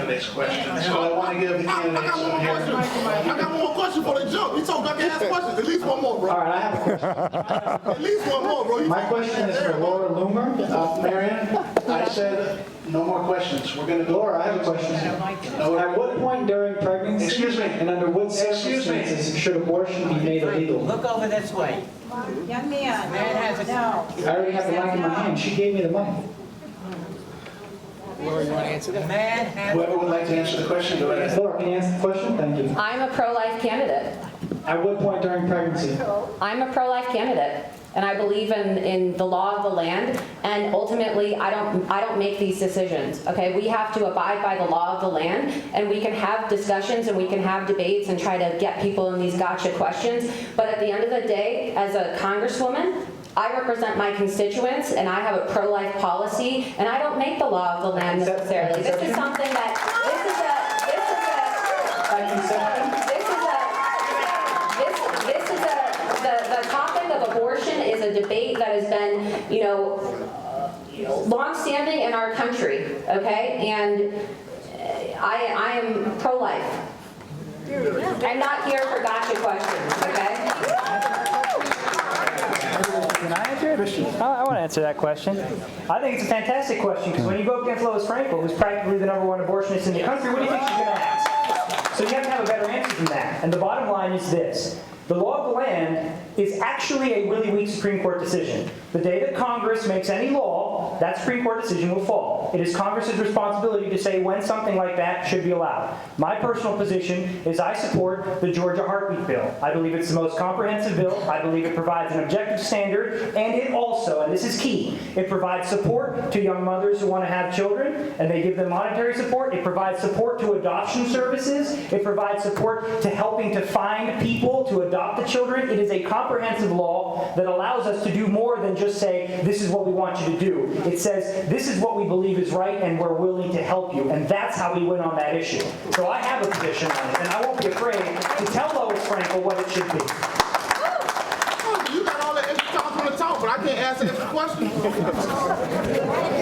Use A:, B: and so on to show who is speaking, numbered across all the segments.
A: candidate's question, so I want to give the candidates
B: I got one more question for the jump. You told me I can ask questions. At least one more, bro.
A: All right, I have a question.
B: At least one more, bro.
A: My question is for Laura Loomer. Marion, I said no more questions. We're going to go.
C: Laura, I have a question. At what point during pregnancy
A: Excuse me.
C: and under what
A: Excuse me.
C: circumstances should abortion be made illegal?
D: Look over this way.
E: Young man.
D: Man has a...
E: No.
C: I already have the mic in my hand. She gave me the mic.
D: Laura, you want to answer that? Man has...
A: Whoever would like to answer the question, go ahead.
C: Laura, can you answer the question? Thank you.
F: I'm a pro-life candidate.
C: At what point during pregnancy?
F: I'm a pro-life candidate, and I believe in the law of the land, and ultimately I don't make these decisions, okay? We have to abide by the law of the land, and we can have discussions and we can have debates and try to get people in these gotcha questions, but at the end of the day, as a congresswoman, I represent my constituents, and I have a pro-life policy, and I don't make the law of the land necessarily. This is something that, the topic of abortion is a debate that has been, long-standing in our country, okay? And I am pro-life. I'm not here for gotcha questions, okay?
G: Can I answer it? I want to answer that question. I think it's a fantastic question, because when you go up against Lois Frankel, who's practically the #1 abortionist in the country, what do you think she's going to ask? So you have to have a better answer than that. And the bottom line is this. The law of the land is actually a really weak Supreme Court decision. The day that Congress makes any law, that Supreme Court decision will fall. It is Congress's responsibility to say when something like that should be allowed. My personal position is I support the Georgia Heartbeat Bill. I believe it's the most comprehensive bill. I believe it provides an objective standard, and it also, and this is key, it provides support to young mothers who want to have children, and they give them monetary support. It provides support to adoption services. It provides support to helping to find people to adopt the children. It is a comprehensive law that allows us to do more than just say, this is what we want you to do. It says, this is what we believe is right, and we're willing to help you. And that's how we win on that issue. So I have a position on it, and I won't be afraid to tell Lois Frankel what it should be.
B: You got all that extra time from the talk, but I can't answer extra questions.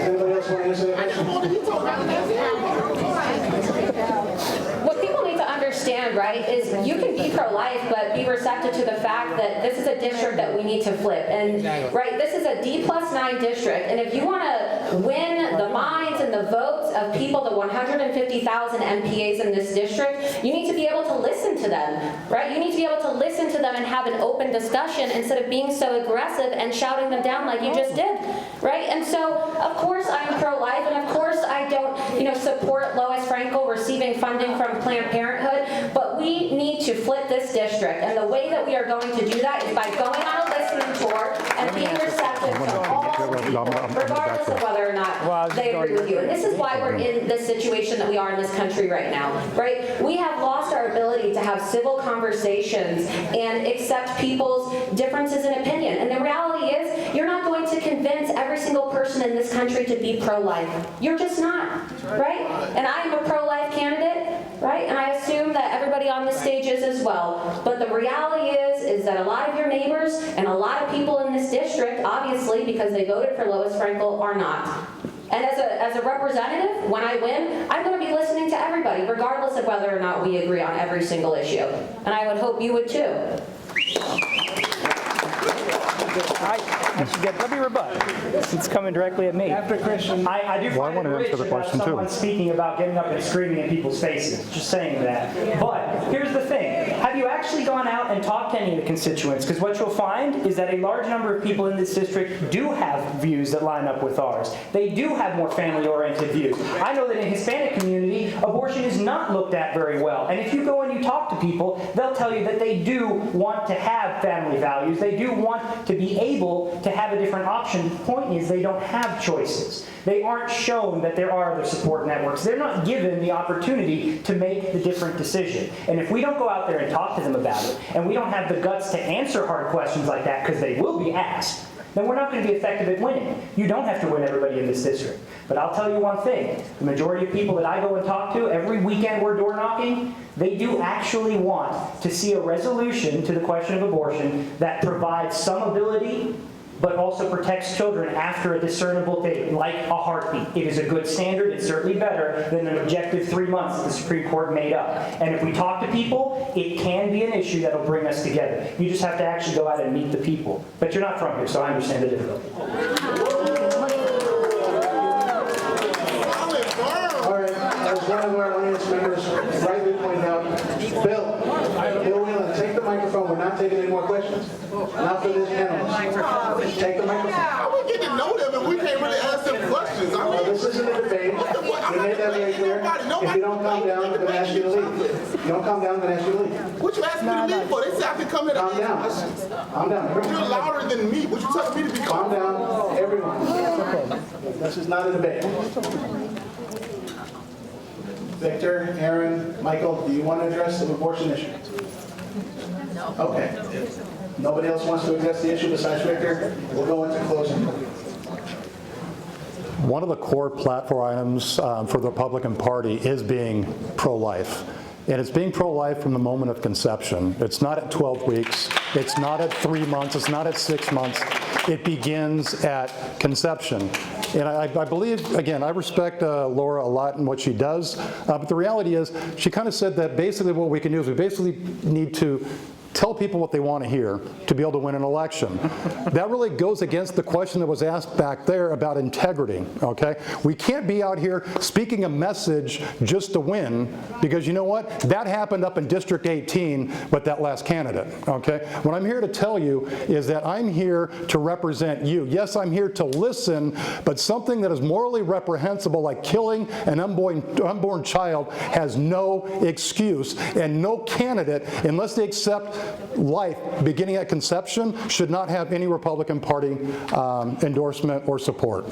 A: Anybody else want to answer that
B: I just
A: question?
B: wanted you to talk about
F: What people need to understand, right, is you can be pro-life, but be receptive to the fact that this is a district that we need to flip. And, right, this is a D+9 district, and if you want to win the minds and the votes of people, the 150,000 MPAs in this district, you need to be able to listen to them, right? You need to be able to listen to them and have an open discussion instead of being so aggressive and shouting them down like you just did, right? And so, of course, I'm pro-life, and of course I don't, support Lois Frankel receiving funding from Planned Parenthood, but we need to flip this district, and the way that we are going to do that is by going on a listening tour and being receptive to all people, regardless of whether or not they agree with you. And this is why we're in this situation that we are in this country right now, right? We have lost our ability to have civil conversations and accept people's differences in opinion. And the reality is, you're not going to convince every single person in this country to be pro-life. You're just not, right? And I am a pro-life candidate, right? And I assume that everybody on this stage is as well. But the reality is that a lot of your neighbors and a lot of people in this district, obviously, because they voted for Lois Frankel, are not. And as a representative, when I win, I'm going to be listening to everybody, regardless of whether or not we agree on every single issue. And I would hope you would too.
G: Let me rebut. It's coming directly at me.
A: After Christian.
G: I do find it rich to have someone speaking about getting up and screaming in people's faces. Just saying that. But here's the thing. Have you actually gone out and talked to any of the constituents? Because what you'll find is that a large number of people in this district do have views that line up with ours. They do have more family-oriented views. I know that in the Hispanic community, abortion is not looked at very well. And if you go and you talk to people, they'll tell you that they do want to have family values. They do want to be able to have a different option. The point is they don't have choices. They aren't shown that there are other support networks. They're not given the opportunity to make the different decision. And if we don't go out there and talk to them about it, and we don't have the guts to answer hard questions like that, because they will be asked, then we're not going to be effective at winning. You don't have to win everybody in this district. But I'll tell you one thing. The majority of people that I go and talk to, every weekend we're door knocking, they do actually want to see a resolution to the question of abortion that provides some ability but also protects children after a discernible date, like a heartbeat. It is a good standard. It's certainly better than an objective 3 months that the Supreme Court made up. And if we talk to people, it can be an issue that'll bring us together. You just have to actually go out and meet the people. But you're not from here, so I understand the difficulty.
A: All right, as one of our audience members rightly pointed out, Bill Whelan, take the microphone. We're not taking any more questions. Not for this panelist. Take the microphone.
B: How we get to know them and we can't really ask them questions? I
A: Well,
B: mean,
A: this isn't a debate. We made that very clear. If you don't calm down, I'm going to ask you to leave. If you don't calm down, I'm going to ask you to leave.
B: what you asking me to leave for? They say I can come here to
A: Calm
B: ask
A: down.
B: questions.
A: Calm down.
B: You're
A: Everyone.
B: louder than me. What you telling me to be
A: Calm
B: calm?
A: down, everyone. This is not a debate. Victor, Aaron, Michael, do you want to address the abortion issue? No. Okay. If nobody else wants to address the issue besides Victor, we'll go into closing.
E: One of the core platform items for the Republican Party is being pro-life. And it's being pro-life from the moment of conception. It's not at 12 weeks. It's not at 3 months. It's not at 6 months. It begins at conception. And I believe, again, I respect Laura a lot in what she does. But the reality is, she kind of said that basically what we can do is we basically need to tell people what they want to hear to be able to win an election. That really goes against the question that was asked back there about integrity, okay? We can't be out here speaking a message just to win, because you know what? That happened up in District 18 with that last candidate, okay? What I'm here to tell you is that I'm here to represent you. Yes, I'm here to listen, but something that is morally reprehensible, like killing an unborn child, has no excuse, and no candidate, unless they accept life beginning at conception, should not have any Republican Party endorsement or support.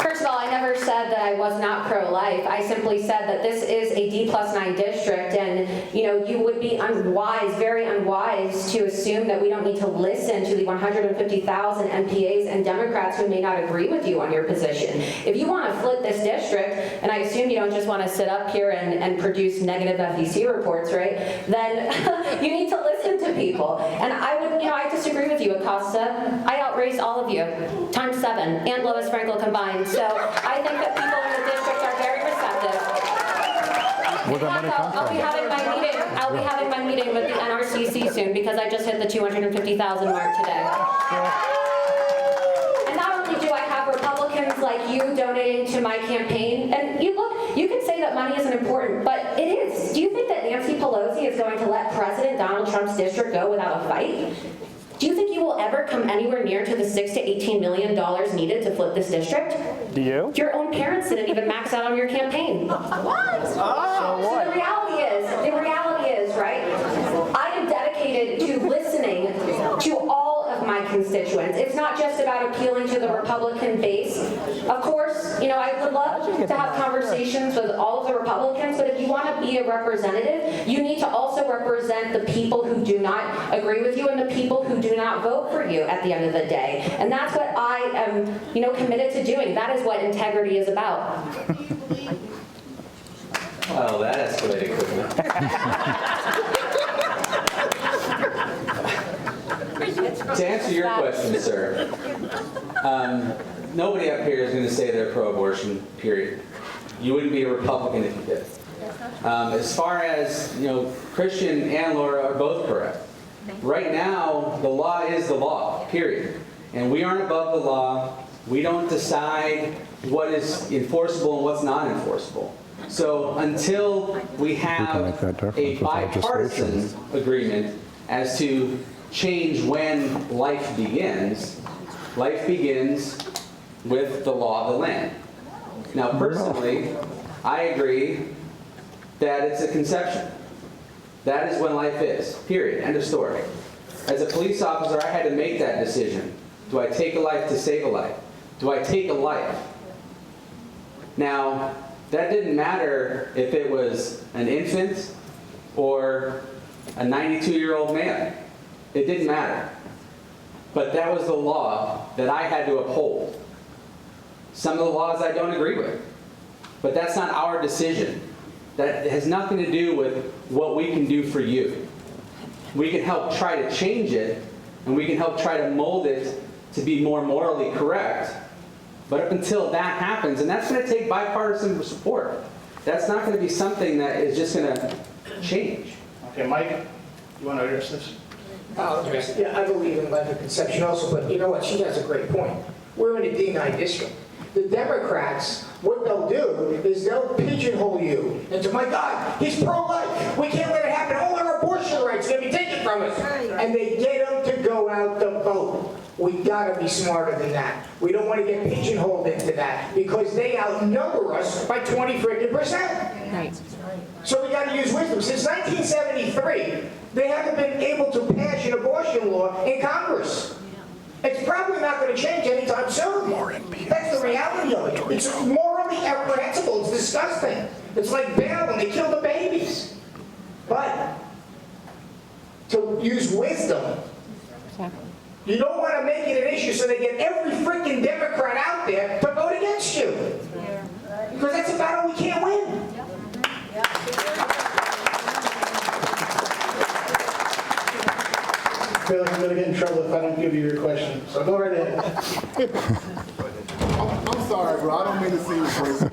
F: First of all, I never said that I was not pro-life. I simply said that this is a D+9 district, and you would be unwise, very unwise, to assume that we don't need to listen to the 150,000 MPAs and Democrats who may not agree with you on your position. If you want to flip this district, and I assume you don't just want to sit up here and produce negative FEC reports, right? Then you need to listen to people. And I disagree with you, Acosta. I outraised all of you, times 7, and Lois Frankel combined. So I think that people in the district are very receptive.
E: Where'd that money come
F: I'll
E: from?
F: be having my meeting with the NRCC soon, because I just hit the 250,000 mark today. And not only do I have Republicans like you donating to my campaign, and you can say that money isn't important, but it is. Do you think that Nancy Pelosi is going to let President Donald Trump's district go without a fight? Do you think you will ever come anywhere near to the $6 to $18 million needed to flip this district?
G: Do you?
F: Your own parents didn't even max out on your campaign. What? So the reality is, right, I am dedicated to listening to all of my constituents. It's not just about appealing to the Republican base. Of course, I would love to have conversations with all of the Republicans, but if you want to be a representative, you need to also represent the people who do not agree with you and the people who do not vote for you at the end of the day. And that's what I am, committed to doing. That is what integrity is about.
H: Well, that escalated quickly. To answer your question, sir, nobody up here is going to say they're pro-abortion, period. You wouldn't be a Republican if you did. As far as, Christian and Laura are both correct. Right now, the law is the law, period. And we aren't above the law. We don't decide what is enforceable and what's not enforceable. So until we have a bipartisan agreement as to change when life begins with the law of the land. Now, personally, I agree that it's a conception. That is when life is, period, end of story. As a police officer, I had to make that decision. Do I take a life to save a life? Do I take a life? Now, that didn't matter if it was an infant or a 92-year-old man. It didn't matter. But that was the law that I had to uphold. Some of the laws I don't agree with. But that's not our decision. That has nothing to do with what we can do for you. We can help try to change it, and we can help try to mold it to be more morally correct. But up until that happens, and that's going to take bipartisan support. That's not going to be something that is just going to change.
A: Okay, Mike, you want to address this?
I: I'll address it. Yeah, I believe in life of conception also, but you know what? She has a great point. We're in a D9 district. The Democrats, what they'll do is they'll pigeonhole you into, my God, he's pro-life. We can't let it happen. All our abortion rights are going to be taken from us. And they get them to go out to vote. We got to be smarter than that. We don't want to get pigeonholed into that because they outnumber us by 20%. Right. So we got to use wisdom. Since 1973, they haven't been able to pass an abortion law in Congress. It's probably not going to change anytime soon. That's the reality of it. It's morally reprehensible. It's disgusting. It's like Bell when they kill the babies. But to use wisdom, you don't want to make it an issue so they get every freaking Democrat out there to vote against you. Because that's a battle we can't win.
A: I feel like I'm going to get in trouble if I don't give you your question. So go right ahead.
B: I'm sorry, bro. I don't mean to seem crazy.